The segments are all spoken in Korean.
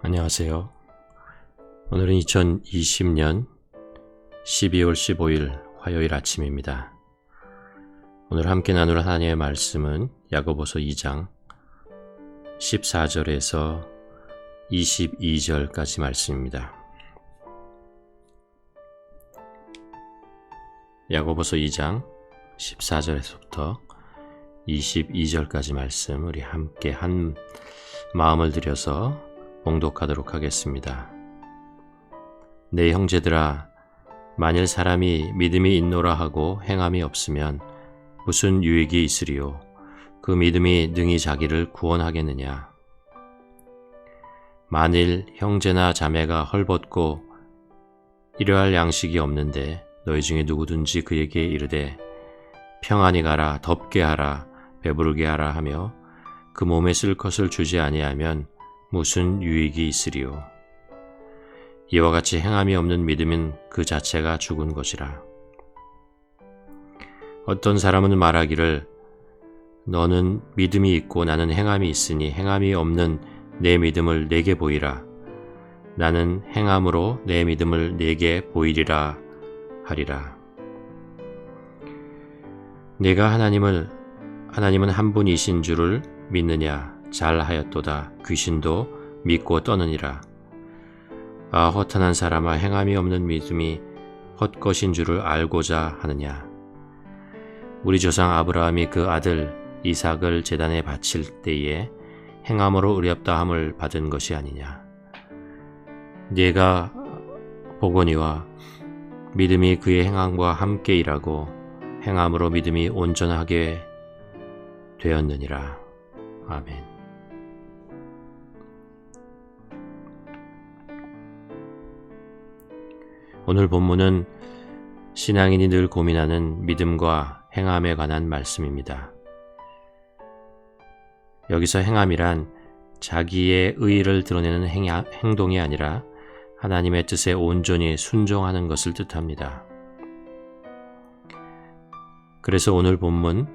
안녕하세요. 오늘은 2020년 12월 15일 화요일 아침입니다. 오늘 함께 나눌 하나님의 말씀은 야고보서 2장 14절에서 22절까지 말씀입니다. 야고보서 2장 14절에서부터 22절까지 말씀 우리 함께 한 마음을 들여서 봉독하도록 하겠습니다. 내 형제들아, 만일 사람이 믿음이 있노라 하고 행함이 없으면 무슨 유익이 있으리요? 그 믿음이 능히 자기를 구원하겠느냐? 만일 형제나 자매가 헐벗고 이러할 양식이 없는데 너희 중에 누구든지 그에게 이르되 평안히 가라, 덥게 하라, 배부르게 하라 하며 그 몸에 쓸 것을 주지 아니하면 무슨 유익이 있으리요? 이와 같이 행함이 없는 믿음은 그 자체가 죽은 것이라. 어떤 사람은 말하기를 너는 믿음이 있고 나는 행함이 있으니 행함이 없는 내 믿음을 내게 보이라. 나는 행함으로 내 믿음을 내게 보이리라 하리라. 내가 하나님은 한 분이신 줄을 믿느냐? 잘하였도다. 귀신도 믿고 떠느니라. 아, 허탄한 사람아, 행함이 없는 믿음이 헛것인 줄을 알고자 하느냐? 우리 조상 아브라함이 그 아들 이삭을 제단에 바칠 때에 행함으로 의롭다함을 받은 것이 아니냐? 네가 보거니와 믿음이 그의 행함과 함께 일하고 행함으로 믿음이 온전하게 되었느니라. 아멘. 오늘 본문은 신앙인이 늘 고민하는 믿음과 행함에 관한 말씀입니다. 여기서 행함이란 자기의 의의를 드러내는 행동이 아니라 하나님의 뜻에 온전히 순종하는 것을 뜻합니다. 그래서 오늘 본문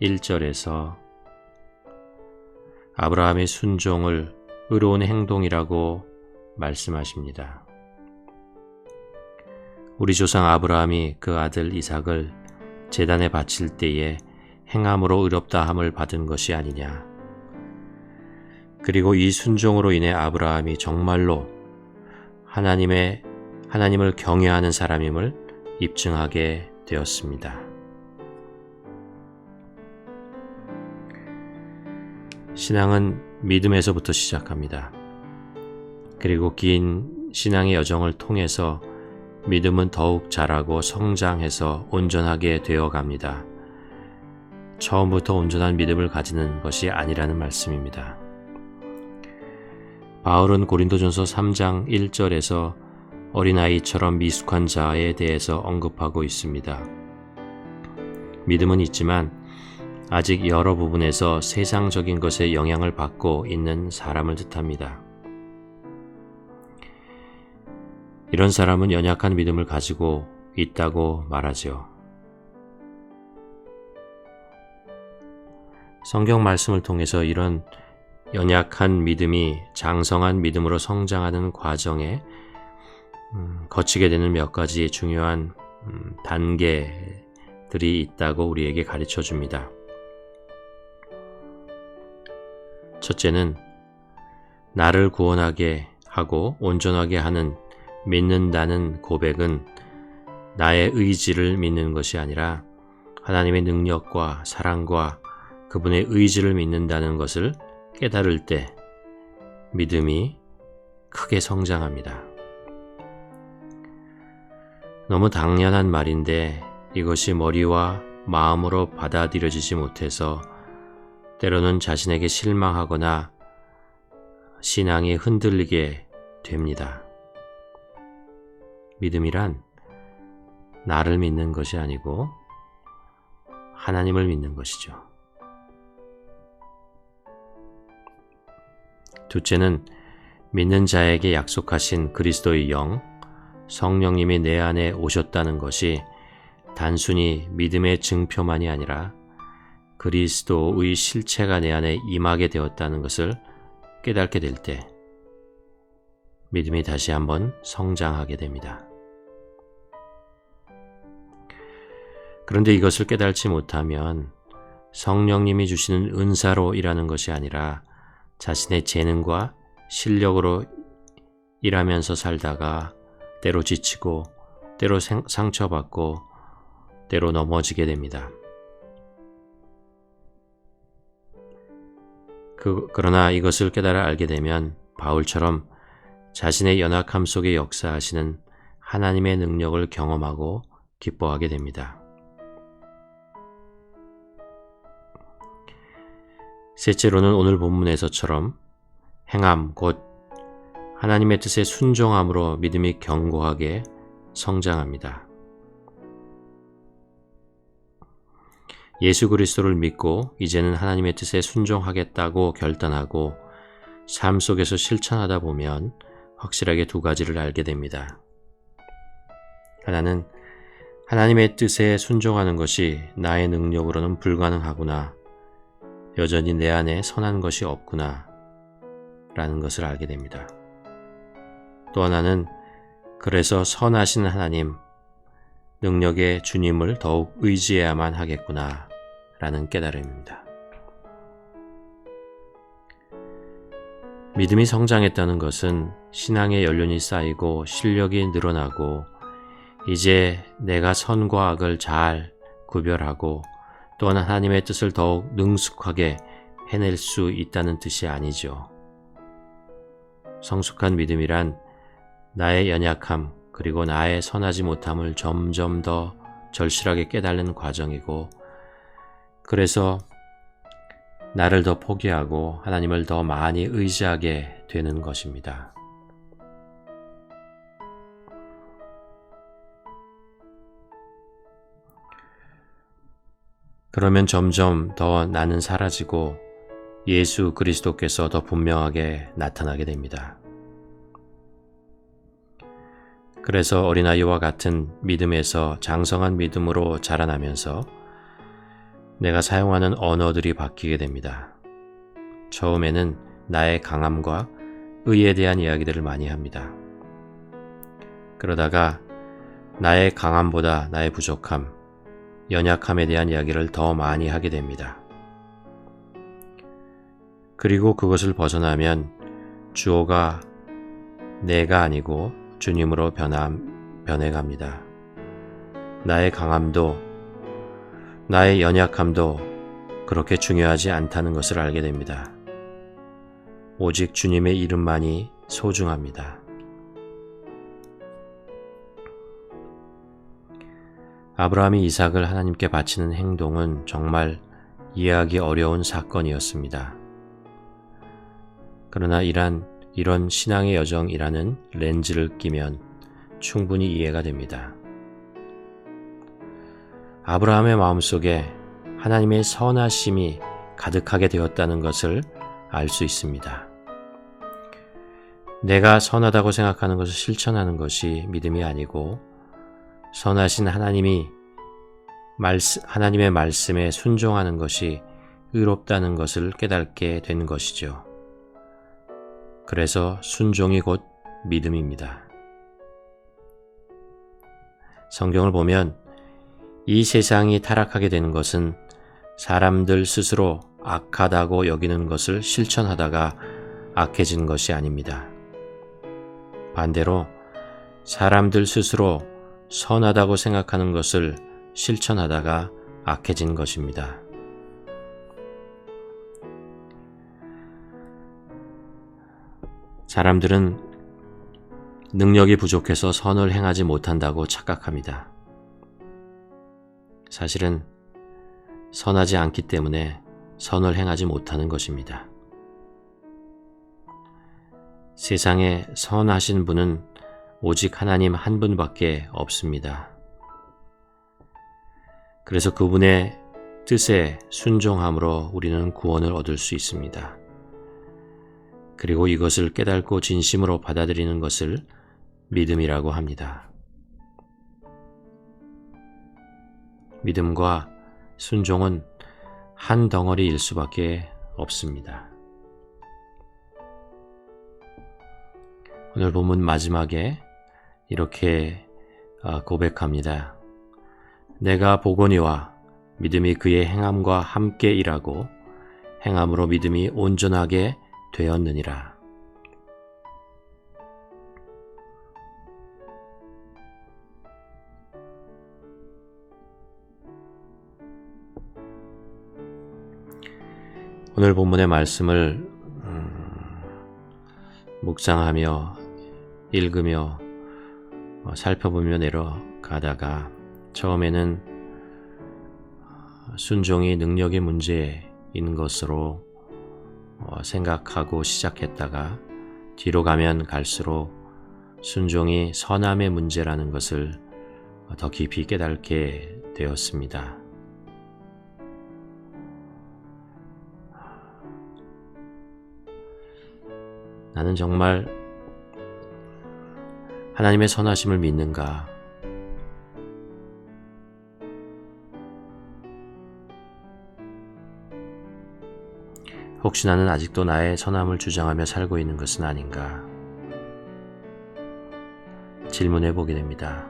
21절에서 아브라함의 순종을 의로운 행동이라고 말씀하십니다. 우리 조상 아브라함이 그 아들 이삭을 제단에 바칠 때에 행함으로 의롭다함을 받은 것이 아니냐. 그리고 이 순종으로 인해 아브라함이 정말로 하나님을 경외하는 사람임을 입증하게 되었습니다. 신앙은 믿음에서부터 시작합니다. 그리고 긴 신앙의 여정을 통해서 믿음은 더욱 자라고 성장해서 온전하게 되어갑니다. 처음부터 온전한 믿음을 가지는 것이 아니라는 말씀입니다. 바울은 고린도전서 3장 1절에서 어린아이처럼 미숙한 자에 대해서 언급하고 있습니다. 믿음은 있지만 아직 여러 부분에서 세상적인 것에 영향을 받고 있는 사람을 뜻합니다. 이런 사람은 연약한 믿음을 가지고 있다고 말하죠. 성경 말씀을 통해서 이런 연약한 믿음이 장성한 믿음으로 성장하는 과정에 거치게 되는 몇 가지 중요한 단계들이 있다고 우리에게 가르쳐 줍니다. 첫째는 나를 구원하게 하고 온전하게 하는 믿는다는 고백은 나의 의지를 믿는 것이 아니라 하나님의 능력과 사랑과 그분의 의지를 믿는다는 것을 깨달을 때 믿음이 크게 성장합니다. 너무 당연한 말인데 이것이 머리와 마음으로 받아들여지지 못해서 때로는 자신에게 실망하거나 신앙이 흔들리게 됩니다. 믿음이란 나를 믿는 것이 아니고 하나님을 믿는 것이죠. 둘째는 믿는 자에게 약속하신 그리스도의 영, 성령님이 내 안에 오셨다는 것이 단순히 믿음의 증표만이 아니라 그리스도의 실체가 내 안에 임하게 되었다는 것을 깨닫게 될 때 믿음이 다시 한번 성장하게 됩니다. 그런데 이것을 깨달지 못하면 성령님이 주시는 은사로 일하는 것이 아니라 자신의 재능과 실력으로 일하면서 살다가 때로 지치고 때로 상처받고 때로 넘어지게 됩니다. 그러나 이것을 깨달아 알게 되면 바울처럼 자신의 연약함 속에 역사하시는 하나님의 능력을 경험하고 기뻐하게 됩니다. 셋째로는 오늘 본문에서처럼 행함 곧 하나님의 뜻에 순종함으로 믿음이 견고하게 성장합니다. 예수 그리스도를 믿고 이제는 하나님의 뜻에 순종하겠다고 결단하고 삶 속에서 실천하다 보면 확실하게 두 가지를 알게 됩니다. 하나는 하나님의 뜻에 순종하는 것이 나의 능력으로는 불가능하구나. 여전히 내 안에 선한 것이 없구나 라는 것을 알게 됩니다. 또 하나는 그래서 선하신 하나님, 능력의 주님을 더욱 의지해야만 하겠구나 라는 깨달음입니다. 믿음이 성장했다는 것은 신앙의 연륜이 쌓이고 실력이 늘어나고 이제 내가 선과 악을 잘 구별하고 또한 하나님의 뜻을 더욱 능숙하게 해낼 수 있다는 뜻이 아니죠. 성숙한 믿음이란 나의 연약함 그리고 나의 선하지 못함을 점점 더 절실하게 깨달는 과정이고 그래서 나를 더 포기하고 하나님을 더 많이 의지하게 되는 것입니다. 그러면 점점 더 나는 사라지고 예수 그리스도께서 더 분명하게 나타나게 됩니다. 그래서 어린아이와 같은 믿음에서 장성한 믿음으로 자라나면서 내가 사용하는 언어들이 바뀌게 됩니다. 처음에는 나의 강함과 의에 대한 이야기들을 많이 합니다. 그러다가 나의 강함보다 나의 부족함, 연약함에 대한 이야기를 더 많이 하게 됩니다. 그리고 그것을 벗어나면 주어가 내가 아니고 주님으로 변해갑니다. 나의 강함도 나의 연약함도 그렇게 중요하지 않다는 것을 알게 됩니다. 오직 주님의 이름만이 소중합니다. 아브라함이 이삭을 하나님께 바치는 행동은 정말 이해하기 어려운 사건이었습니다. 그러나 이런 신앙의 여정이라는 렌즈를 끼면 충분히 이해가 됩니다. 아브라함의 마음속에 하나님의 선하심이 가득하게 되었다는 것을 알 수 있습니다. 내가 선하다고 생각하는 것을 실천하는 것이 믿음이 아니고 선하신 하나님의 말씀에 순종하는 것이 의롭다는 것을 깨닫게 된 것이죠. 그래서 순종이 곧 믿음입니다. 성경을 보면 이 세상이 타락하게 되는 것은 사람들 스스로 악하다고 여기는 것을 실천하다가 악해진 것이 아닙니다. 반대로 사람들 스스로 선하다고 생각하는 것을 실천하다가 악해진 것입니다. 사람들은 능력이 부족해서 선을 행하지 못한다고 착각합니다. 사실은 선하지 않기 때문에 선을 행하지 못하는 것입니다. 세상에 선하신 분은 오직 하나님 한 분밖에 없습니다. 그래서 그분의 뜻에 순종함으로 우리는 구원을 얻을 수 있습니다. 그리고 이것을 깨닫고 진심으로 받아들이는 것을 믿음이라고 합니다. 믿음과 순종은 한 덩어리일 수밖에 없습니다. 오늘 본문 마지막에 이렇게 고백합니다. 내가 보거니와 믿음이 그의 행함과 함께 일하고 행함으로 믿음이 온전하게 되었느니라. 오늘 본문의 말씀을 묵상하며 읽으며 살펴보며 내려가다가 처음에는 순종이 능력의 문제인 것으로 생각하고 시작했다가 뒤로 가면 갈수록 순종이 선함의 문제라는 것을 더 깊이 깨닫게 되었습니다. 나는 정말 하나님의 선하심을 믿는가? 혹시 나는 아직도 나의 선함을 주장하며 살고 있는 것은 아닌가? 질문해 보게 됩니다.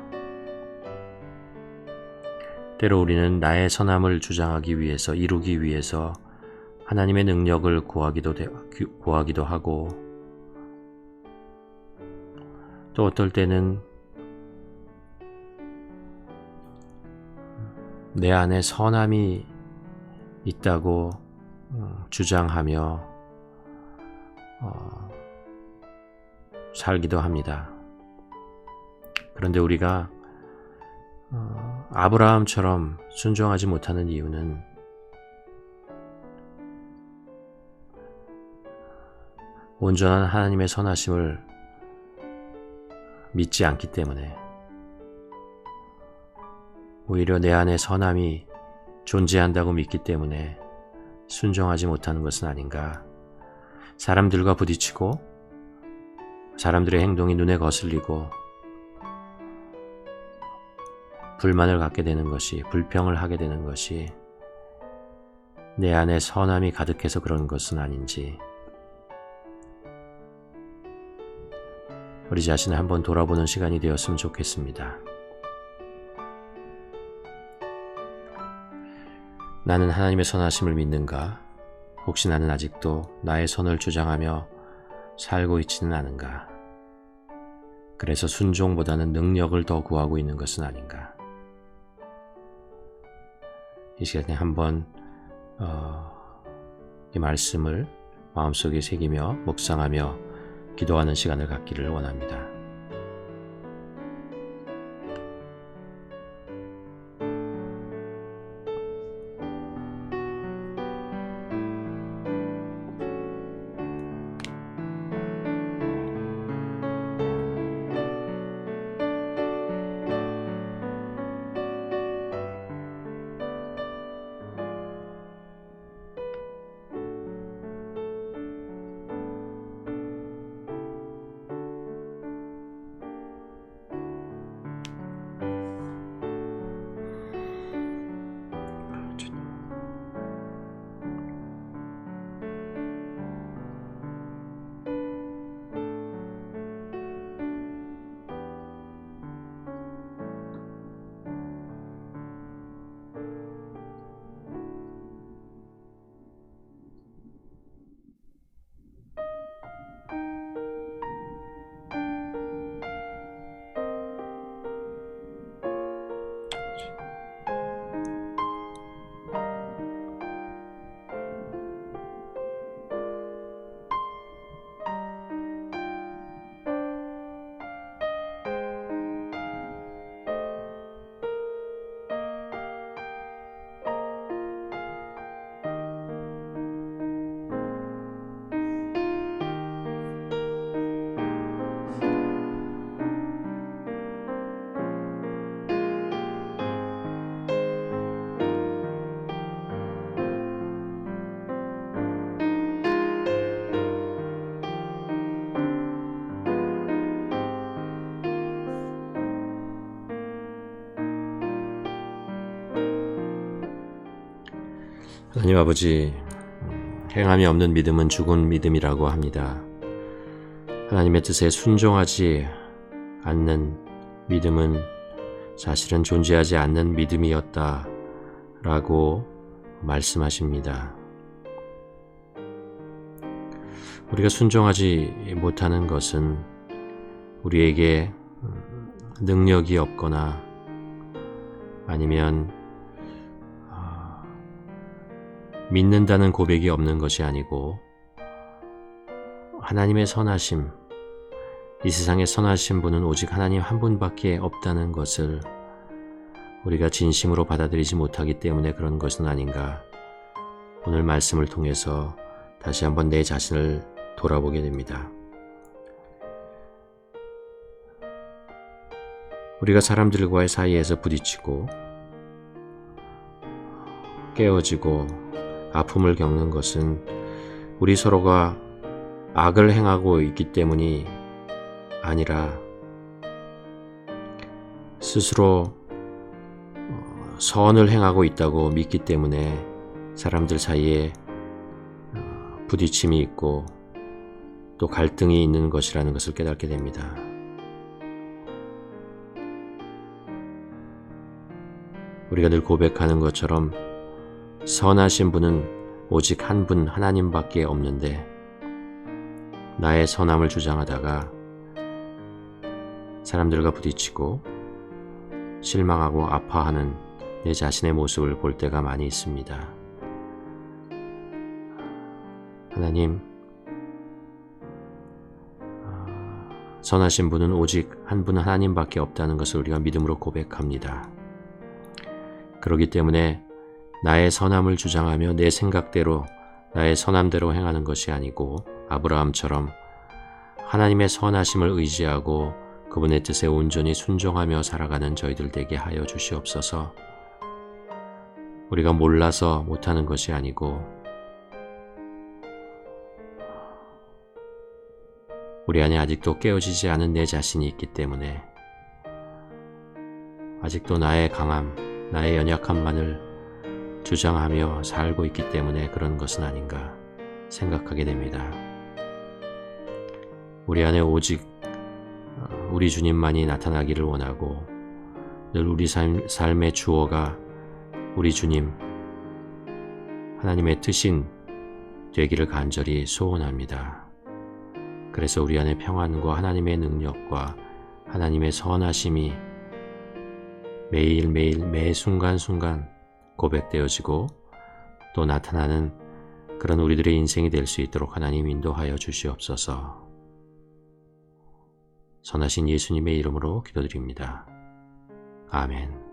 때로 우리는 나의 선함을 주장하기 위해서, 이루기 위해서 하나님의 능력을 구하기도 하고, 또 어떨 때는 내 안에 선함이 있다고 주장하며 살기도 합니다. 그런데 우리가 아브라함처럼 순종하지 못하는 이유는 온전한 하나님의 선하심을 믿지 않기 때문에, 오히려 내 안에 선함이 존재한다고 믿기 때문에 순종하지 못하는 것은 아닌가. 사람들과 부딪히고 사람들의 행동이 눈에 거슬리고 불만을 갖게 되는 것이, 불평을 하게 되는 것이 내 안에 선함이 가득해서 그런 것은 아닌지, 우리 자신을 한번 돌아보는 시간이 되었으면 좋겠습니다. 나는 하나님의 선하심을 믿는가? 혹시 나는 아직도 나의 선을 주장하며 살고 있지는 않은가? 그래서 순종보다는 능력을 더 구하고 있는 것은 아닌가? 이 시간에 한번 이 말씀을 마음속에 새기며 묵상하며 기도하는 시간을 갖기를 원합니다. 하나님 아버지, 행함이 없는 믿음은 죽은 믿음이라고 합니다. 하나님의 뜻에 순종하지 않는 믿음은 사실은 존재하지 않는 믿음이었다라고 말씀하십니다. 우리가 순종하지 못하는 것은 우리에게 능력이 없거나 아니면 믿는다는 고백이 없는 것이 아니고 하나님의 선하심, 이 세상에 선하신 분은 오직 하나님 한 분밖에 없다는 것을 우리가 진심으로 받아들이지 못하기 때문에 그런 것은 아닌가. 오늘 말씀을 통해서 다시 한번 내 자신을 돌아보게 됩니다. 우리가 사람들과의 사이에서 부딪히고 깨어지고 아픔을 겪는 것은 우리 서로가 악을 행하고 있기 때문이 아니라 스스로 선을 행하고 있다고 믿기 때문에 사람들 사이에 부딪힘이 있고 또 갈등이 있는 것이라는 것을 깨닫게 됩니다. 우리가 늘 고백하는 것처럼 선하신 분은 오직 한 분 하나님밖에 없는데 나의 선함을 주장하다가 사람들과 부딪히고 실망하고 아파하는 내 자신의 모습을 볼 때가 많이 있습니다. 하나님, 선하신 분은 오직 한 분 하나님밖에 없다는 것을 우리가 믿음으로 고백합니다. 그렇기 때문에 나의 선함을 주장하며 내 생각대로 나의 선함대로 행하는 것이 아니고 아브라함처럼 하나님의 선하심을 의지하고 그분의 뜻에 온전히 순종하며 살아가는 저희들 되게 하여 주시옵소서. 우리가 몰라서 못하는 것이 아니고 우리 안에 아직도 깨어지지 않은 내 자신이 있기 때문에 아직도 나의 강함, 나의 연약함만을 주장하며 살고 있기 때문에 그런 것은 아닌가 생각하게 됩니다. 우리 안에 오직 우리 주님만이 나타나기를 원하고 늘 우리 삶의 주어가 우리 주님, 하나님의 뜻인 되기를 간절히 소원합니다. 그래서 우리 안에 평안과 하나님의 능력과 하나님의 선하심이 매일매일 매 순간순간 고백되어지고 또 나타나는 그런 우리들의 인생이 될 수 있도록 하나님 인도하여 주시옵소서. 선하신 예수님의 이름으로 기도드립니다. 아멘.